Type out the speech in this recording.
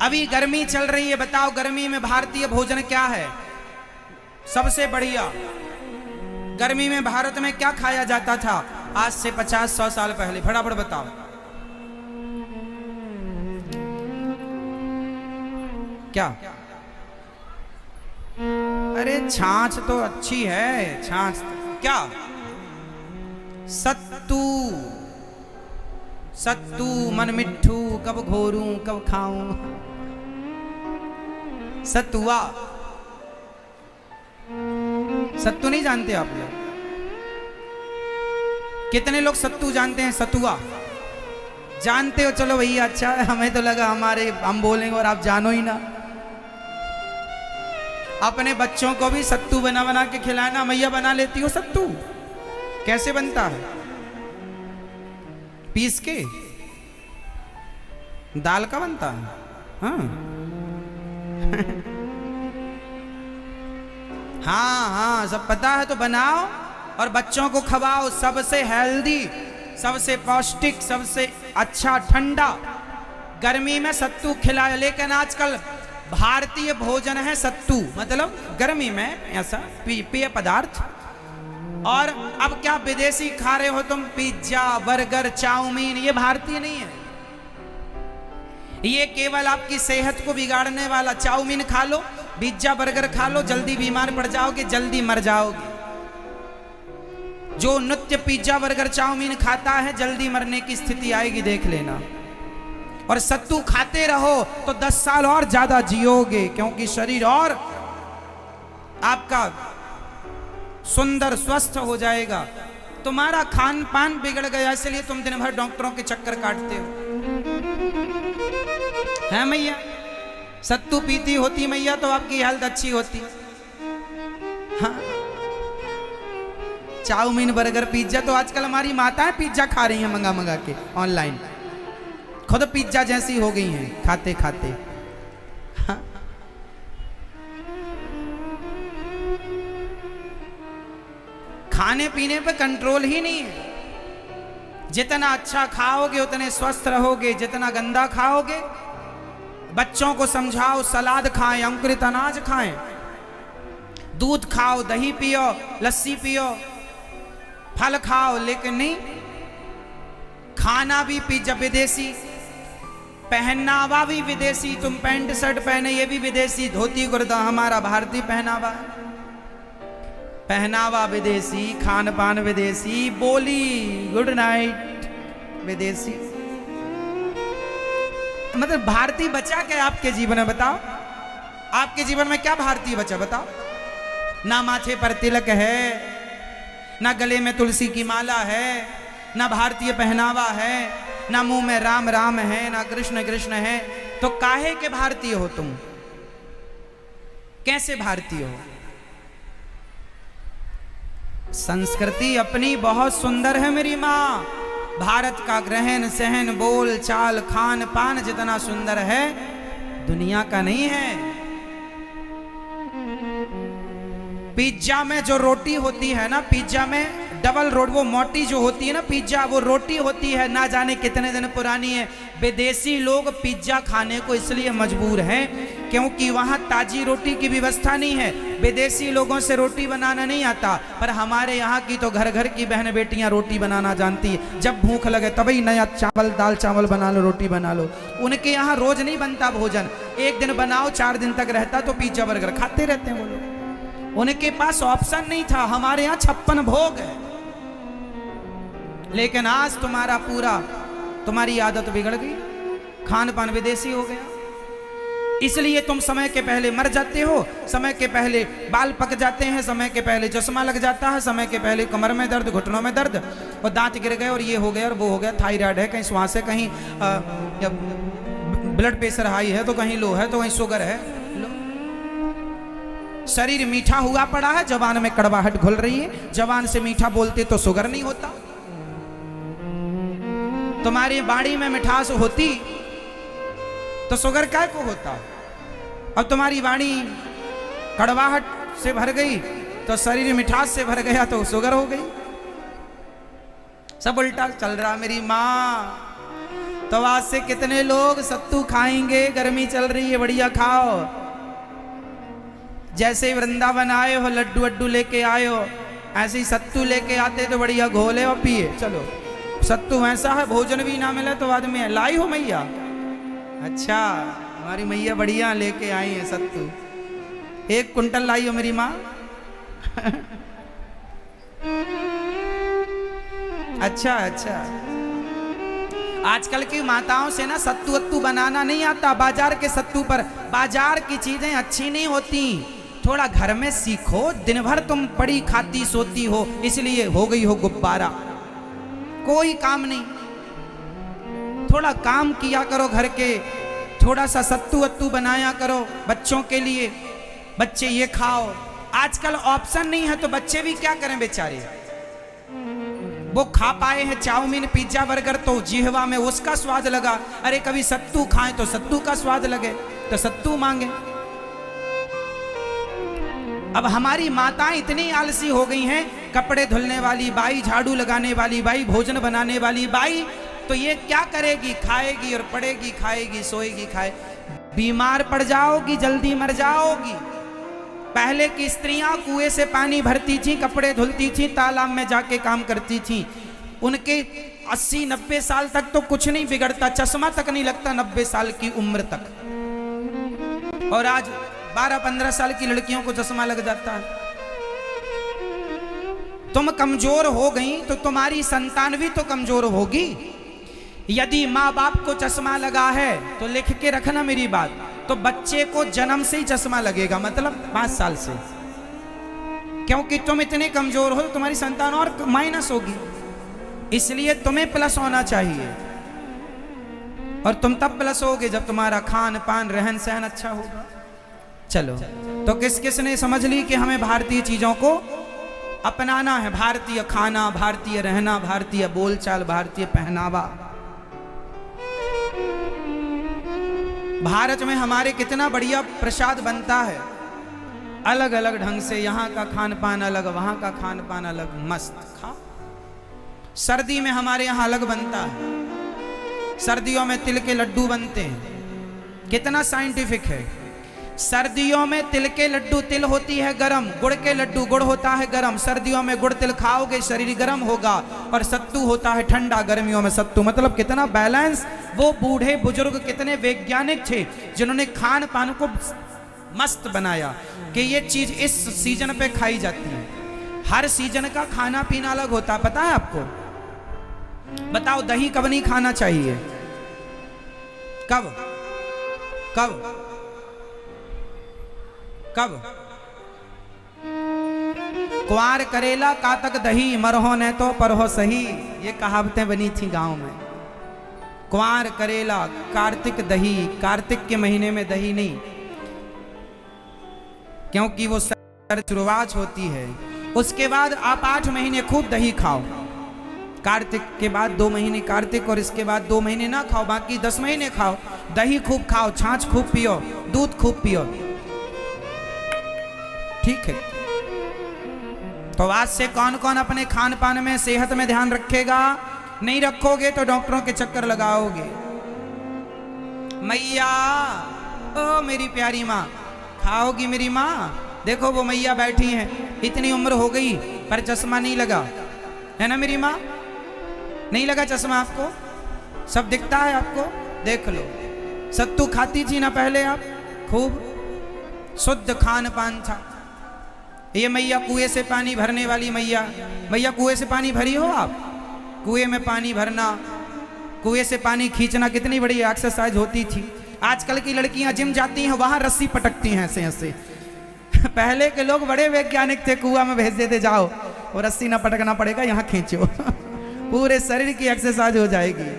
अभी गर्मी चल रही है, बताओ गर्मी में भारतीय भोजन क्या है सबसे बढ़िया? गर्मी में भारत में क्या खाया जाता था आज से 50-100 साल पहले? फटाफट बताओ। क्या? अरे छाछ तो अच्छी है, छाछ। क्या? सत्तू। सत्तू मन मिट्ठू, कब घोरूं कब खाऊं। सत्तुआ। सत्तू नहीं जानते आप लोग? कितने लोग सत्तू जानते हैं? सतुआ जानते हो? चलो भैया अच्छा है, हमें तो लगा हम बोलेंगे और आप जानो ही ना। अपने बच्चों को भी सत्तू बना बना के खिलाना। मैया बना लेती हो सत्तू? कैसे बनता है? पीस के दाल का बनता है? हाँ हाँ हाँ, सब पता है तो बनाओ और बच्चों को खवाओ। सबसे हेल्दी, सबसे पौष्टिक, सबसे अच्छा ठंडा गर्मी में सत्तू खिलाए। लेकिन आजकल भारतीय भोजन है सत्तू, मतलब गर्मी में ऐसा पेय पदार्थ। और अब क्या विदेशी खा रहे हो तुम? Pizza, burger, chowmein. ये भारतीय नहीं है, ये केवल आपकी सेहत को बिगाड़ने वाला। चाउमीन खा लो, पिज्जा बर्गर खा लो, जल्दी बीमार पड़ जाओगे, जल्दी मर जाओगे। जो नित्य पिज्जा बर्गर चाउमीन खाता है जल्दी मरने की स्थिति आएगी, देख लेना। और सत्तू खाते रहो तो 10 साल और ज्यादा जियोगे, क्योंकि शरीर और आपका सुंदर स्वस्थ हो जाएगा। तुम्हारा खान पान बिगड़ गया, इसलिए तुम दिन भर डॉक्टरों के चक्कर काटते हो। है मैया? सत्तू पीती होती मैया तो आपकी हेल्थ अच्छी होती। हाँ, चाउमीन बर्गर पिज्जा तो आजकल हमारी माताएं पिज्जा खा रही हैं मंगा मंगा के ऑनलाइन, खुद पिज्जा जैसी हो गई हैं खाते खाते। हाँ। खाने पीने पे कंट्रोल ही नहीं है। जितना अच्छा खाओगे उतने स्वस्थ रहोगे, जितना गंदा खाओगे। बच्चों को समझाओ सलाद खाएं, अंकुरित अनाज खाएं, दूध खाओ, दही पियो, लस्सी पियो, फल खाओ। लेकिन नहीं, खाना भी पिज्जा विदेशी, पहनावा भी विदेशी। तुम पैंट शर्ट पहने ये भी विदेशी, धोती कुर्ता हमारा भारतीय पहनावा है। पहनावा विदेशी, खान पान विदेशी, बोली गुड नाइट विदेशी। मतलब भारतीय बचा क्या आपके जीवन में? बताओ, आपके जीवन में क्या भारतीय बचा? बताओ। ना माथे पर तिलक है, ना गले में तुलसी की माला है, ना भारतीय पहनावा है, ना मुंह में राम राम है, ना कृष्ण कृष्ण है। तो काहे के भारतीय हो तुम? कैसे भारतीय हो? संस्कृति अपनी बहुत सुंदर है मेरी माँ। भारत का रहन सहन, बोल चाल, खान पान जितना सुंदर है दुनिया का नहीं है। पिज्जा में जो रोटी होती है ना, पिज्जा में डबल रोटी, वो मोटी जो होती है ना पिज्जा, वो रोटी होती है ना जाने कितने दिन पुरानी है। विदेशी लोग पिज्जा खाने को इसलिए मजबूर हैं क्योंकि वहाँ ताजी रोटी की व्यवस्था नहीं है। विदेशी लोगों से रोटी बनाना नहीं आता, पर हमारे यहाँ की तो घर घर की बहन बेटियाँ रोटी बनाना जानती है। जब भूख लगे तभी नया चावल, दाल चावल बना लो, रोटी बना लो। उनके यहाँ रोज नहीं बनता भोजन, एक दिन बनाओ 4 दिन तक रहता, तो पिज्जा बर्गर खाते रहते हैं वो लोग। उनके पास ऑप्शन नहीं था, हमारे यहाँ 56 भोग है। लेकिन आज तुम्हारी आदत बिगड़ गई, खान पान विदेशी हो गया। इसलिए तुम समय के पहले मर जाते हो, समय के पहले बाल पक जाते हैं, समय के पहले चश्मा लग जाता है, समय के पहले कमर में दर्द, घुटनों में दर्द, और दांत गिर गए, और ये हो गया और वो हो गया, थायराइड है, कहीं श्वास है, कहीं ब्लड प्रेशर हाई है, तो कहीं लो है, तो कहीं शुगर है। शरीर मीठा हुआ पड़ा है, जबान में कड़वाहट घुल रही है। जबान से मीठा बोलते तो शुगर नहीं होता। तुम्हारी बाड़ी में मिठास होती तो शुगर काय को होता। अब तुम्हारी वाणी कड़वाहट से भर गई तो शरीर मिठास से भर गया तो शुगर हो गई। सब उल्टा चल रहा मेरी माँ। तो आज से कितने लोग सत्तू खाएंगे? गर्मी चल रही है, बढ़िया खाओ। जैसे वृंदावन आए हो, लड्डू वड्डू लेके आए हो, ऐसे ही सत्तू लेके आते तो बढ़िया घोले और पिए। चलो, सत्तू ऐसा है, भोजन भी ना मिले तो आदमी है। लाई हो मैया? अच्छा, हमारी मैया बढ़िया लेके आई है सत्तू। 1 कुंटल लाई हो मेरी माँ। अच्छा अच्छा, आजकल की माताओं से ना सत्तू वत्तू बनाना नहीं आता। बाजार के सत्तू पर, बाजार की चीजें अच्छी नहीं होती। थोड़ा घर में सीखो। दिन भर तुम पड़ी खाती सोती हो, इसलिए हो गई हो गुब्बारा, कोई काम नहीं। थोड़ा काम किया करो घर के, थोड़ा सा सत्तू वत्तू बनाया करो बच्चों के लिए। बच्चे ये खाओ। आजकल ऑप्शन नहीं है तो बच्चे भी क्या करें बेचारे। वो खा पाए हैं चाउमीन पिज्जा बर्गर तो जिहवा में उसका स्वाद लगा। अरे कभी सत्तू खाएं तो सत्तू का स्वाद लगे तो सत्तू मांगे। अब हमारी माताएं इतनी आलसी हो गई हैं, कपड़े धुलने वाली बाई, झाड़ू लगाने वाली बाई, भोजन बनाने वाली बाई, तो ये क्या करेगी? खाएगी और पड़ेगी, खाएगी सोएगी, खाए। बीमार पड़ जाओगी, जल्दी मर जाओगी। पहले की स्त्रियां कुएं से पानी भरती थी, कपड़े धुलती थी, तालाब में जाके काम करती थी। उनके 80-90 साल तक तो कुछ नहीं बिगड़ता, चश्मा तक नहीं लगता 90 साल की उम्र तक। और आज 12-15 साल की लड़कियों को चश्मा लग जाता है। तुम कमजोर हो गई तो तुम्हारी संतान भी तो कमजोर होगी। यदि माँ बाप को चश्मा लगा है तो लिख के रखना मेरी बात, तो बच्चे को जन्म से ही चश्मा लगेगा, मतलब 5 साल से। क्योंकि तुम इतने कमजोर हो तो तुम्हारी संतान और माइनस होगी। इसलिए तुम्हें प्लस होना चाहिए। और तुम तब प्लस होगे जब तुम्हारा खान पान रहन सहन अच्छा होगा। चलो, तो किस किस ने समझ ली कि हमें भारतीय चीजों को अपनाना है। भारतीय खाना, भारतीय रहना, भारतीय बोलचाल, भारतीय पहनावा। भारत में हमारे कितना बढ़िया प्रसाद बनता है, अलग अलग ढंग से। यहाँ का खान पान अलग, वहाँ का खान पान अलग, मस्त खा। सर्दी में हमारे यहाँ अलग बनता है। सर्दियों में तिल के लड्डू बनते हैं। कितना साइंटिफिक है। सर्दियों में तिल के लड्डू, तिल होती है गरम, गुड़ के लड्डू, गुड़ होता है गरम। सर्दियों में गुड़ तिल खाओगे शरीर गरम होगा। और सत्तू होता है ठंडा, गर्मियों में सत्तू। मतलब कितना बैलेंस। वो बूढ़े बुजुर्ग कितने वैज्ञानिक थे जिन्होंने खान पान को मस्त बनाया कि ये चीज इस सीजन पे खाई जाती है। हर सीजन का खाना पीना अलग होता है, पता है आपको? बताओ, दही कब नहीं खाना चाहिए? कब कब कब? कुंवार करेला कातक दही, मरहो न तो परहो सही। ये कहावतें बनी थी गांव में। कुंवार करेला, कार्तिक दही। कार्तिक के महीने में दही नहीं, क्योंकि वो शुरुआत होती है। उसके बाद आप 8 महीने खूब दही खाओ। कार्तिक के बाद 2 महीने कार्तिक, और इसके बाद 2 महीने ना खाओ, बाकी 10 महीने खाओ। दही खूब खाओ, छाछ खूब पियो, दूध खूब पियो, ठीक है? तो आज से कौन कौन अपने खान पान में, सेहत में ध्यान रखेगा? नहीं रखोगे तो डॉक्टरों के चक्कर लगाओगे। मैया, ओ मेरी प्यारी माँ, खाओगी मेरी माँ? देखो वो मैया बैठी हैं, इतनी उम्र हो गई पर चश्मा नहीं लगा, है ना मेरी माँ? नहीं लगा चश्मा आपको? सब दिखता है आपको? देख लो। सत्तू खाती थी ना पहले आप? खूब शुद्ध खान पान था। ये मैया कुएं से पानी भरने वाली मैया। मैया कुएं से पानी भरी हो आप? कुएं में पानी भरना, कुएं से पानी खींचना कितनी बड़ी एक्सरसाइज होती थी। आजकल की लड़कियां जिम जाती हैं, वहां रस्सी पटकती हैं ऐसे ऐसे। पहले के लोग बड़े वैज्ञानिक थे, कुआं में भेज देते, जाओ और रस्सी ना पटकना पड़ेगा, यहाँ खींचो। पूरे शरीर की एक्सरसाइज हो जाएगी।